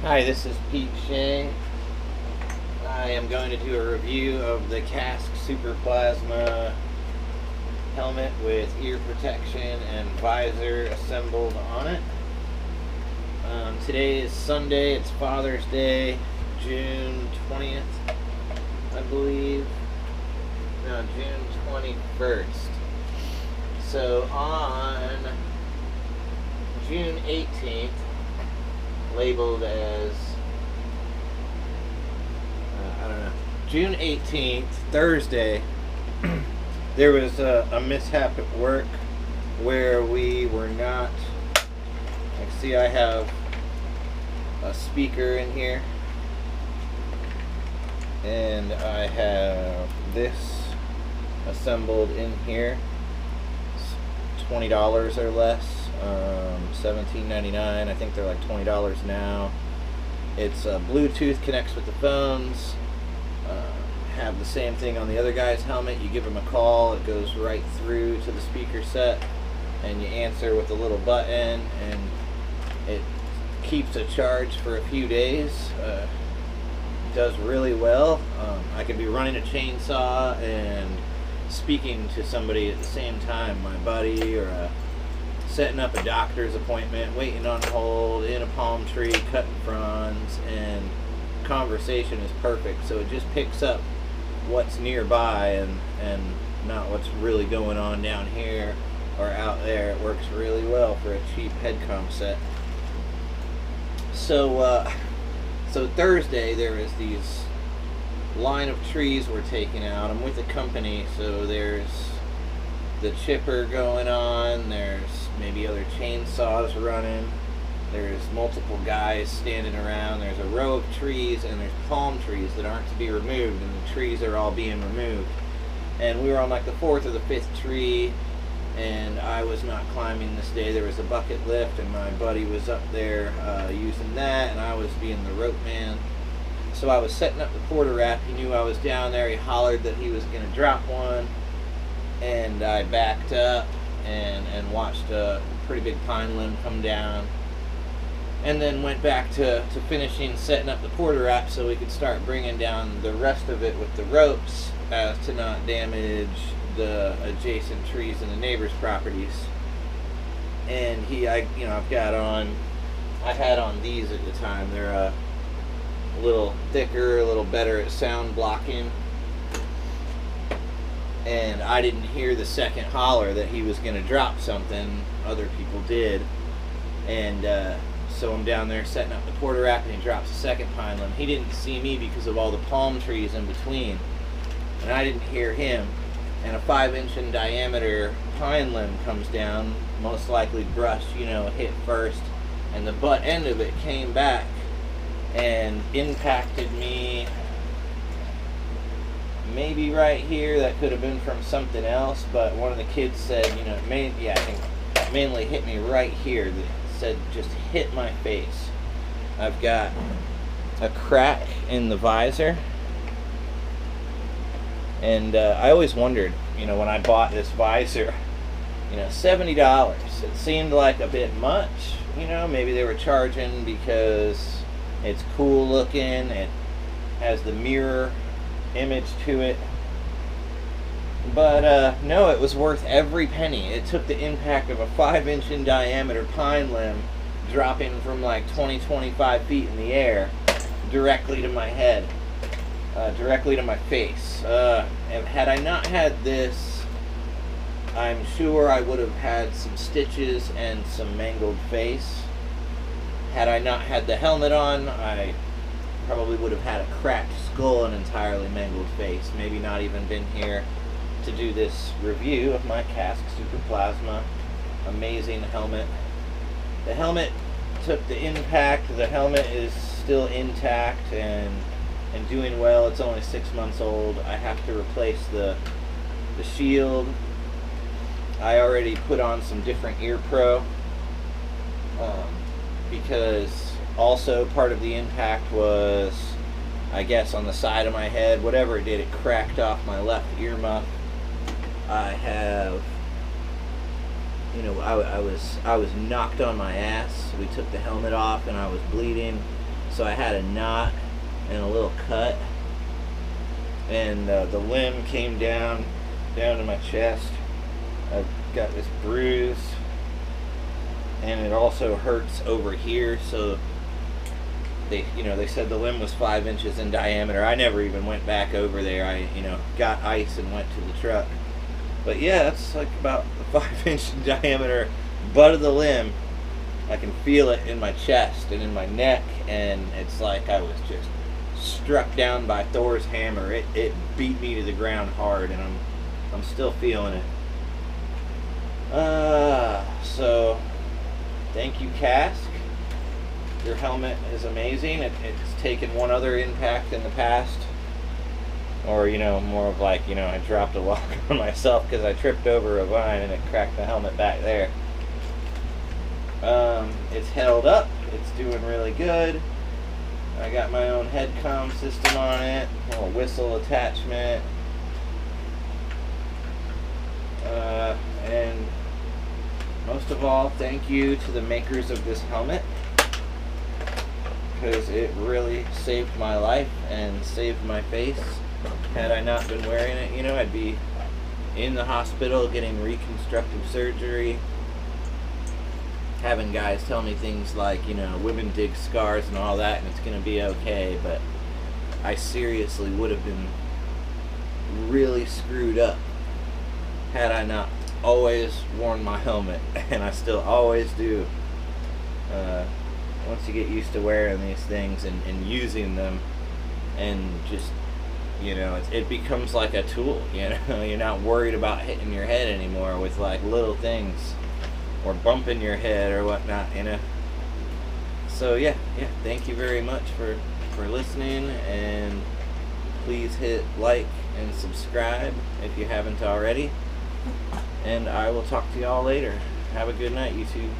Hi, this is Pete Shea. I am going to do a review of the Kask Super Plasma helmet with ear protection and visor assembled on it. Today is Sunday, it's Father's Day, June 20th, I believe. No, June 21st. So on June 18th, labeled as June 18th, Thursday, there was a mishap at work where we were not, like, see, I have a speaker in here and I have this assembled in here. It's $20 or less. $17.99. I think they're like $20 now. It's Bluetooth, connects with the phones. Have the same thing on the other guy's helmet. You give him a call, it goes right through to the speaker set, and you answer with a little button, and it keeps a charge for a few days. Does really well. I could be running a chainsaw and speaking to somebody at the same time, my buddy, or setting up a doctor's appointment, waiting on hold, in a palm tree, cutting fronds, and conversation is perfect. So it just picks up what's nearby and not what's really going on down here or out there. It works really well for a cheap headcom set. So so Thursday there is these line of trees we're taking out. I'm with a company, so there's the chipper going on, there's maybe other chainsaws running, there's multiple guys standing around, there's a row of trees, and there's palm trees that aren't to be removed, and the trees are all being removed. And we were on like the fourth or the fifth tree, and I was not climbing this day. There was a bucket lift, and my buddy was up there using that, and I was being the rope man. So I was setting up the quarter wrap. He knew I was down there. He hollered that he was going to drop one, and I backed up and watched a pretty big pine limb come down, and then went back to finishing setting up the quarter wrap so we could start bringing down the rest of it with the ropes as to not damage the adjacent trees and the neighbors' properties. And I had on these at the time. They're a little thicker, a little better at sound blocking. And I didn't hear the second holler that he was going to drop something. Other people did. And so I'm down there setting up the quarter wrap, and he drops a second pine limb. He didn't see me because of all the palm trees in between, and I didn't hear him. And a 5-inch in diameter pine limb comes down, most likely brush, hit first, and the butt end of it came back and impacted me maybe right here. That could have been from something else, but one of the kids said, I think it mainly hit me right here. That said just hit my face. I've got a crack in the visor, and I always wondered, when I bought this visor, $70. It seemed like a bit much. Maybe they were charging because it's cool looking, it has the mirror image to it, but no, it was worth every penny. It took the impact of a 5-inch in diameter pine limb dropping from like 20-25 feet in the air directly to my head, directly to my face. And had I not had this, I'm sure I would have had some stitches and some mangled face. Had I not had the helmet on, I probably would have had a cracked skull and entirely mangled face. Maybe not even been here to do this review of my Kask Super Plasma amazing helmet. The helmet took the impact. The helmet is still intact and doing well. It's only 6 months old. I have to replace the shield. I already put on some different ear pro because also part of the impact was, I guess, on the side of my head. Whatever it did, it cracked off my left ear muff. I have, I was knocked on my ass. We took the helmet off and I was bleeding. So I had a knot and a little cut, and the limb came down to my chest. I've got this bruise, and it also hurts over here. So they said the limb was 5 inches in diameter. I never even went back over there. I got ice and went to the truck. But yeah, that's like about the 5-inch diameter butt of the limb. I can feel it in my chest and in my neck, and it's like I was just struck down by Thor's hammer. It beat me to the ground hard, and I'm still feeling it. So thank you, Kask. Your helmet is amazing. It's taken one other impact in the past, or more of like I dropped a log on myself because I tripped over a vine and it cracked the helmet back there. It's held up. It's doing really good. I got my own head comm system on it, a little whistle attachment, and most of all, thank you to the makers of this helmet, because it really saved my life and saved my face. Had I not been wearing it, I'd be in the hospital getting reconstructive surgery, having guys tell me things like, women dig scars and all that, and it's going to be okay, but I seriously would have been really screwed up had I not always worn my helmet, and I still always do. Once you get used to wearing these things and using them, and just, it becomes like a tool, You're not worried about hitting your head anymore with like little things, or bumping your head or whatnot, So yeah, thank you very much for listening, and please hit like and subscribe if you haven't already, and I will talk to y'all later. Have a good night, YouTube.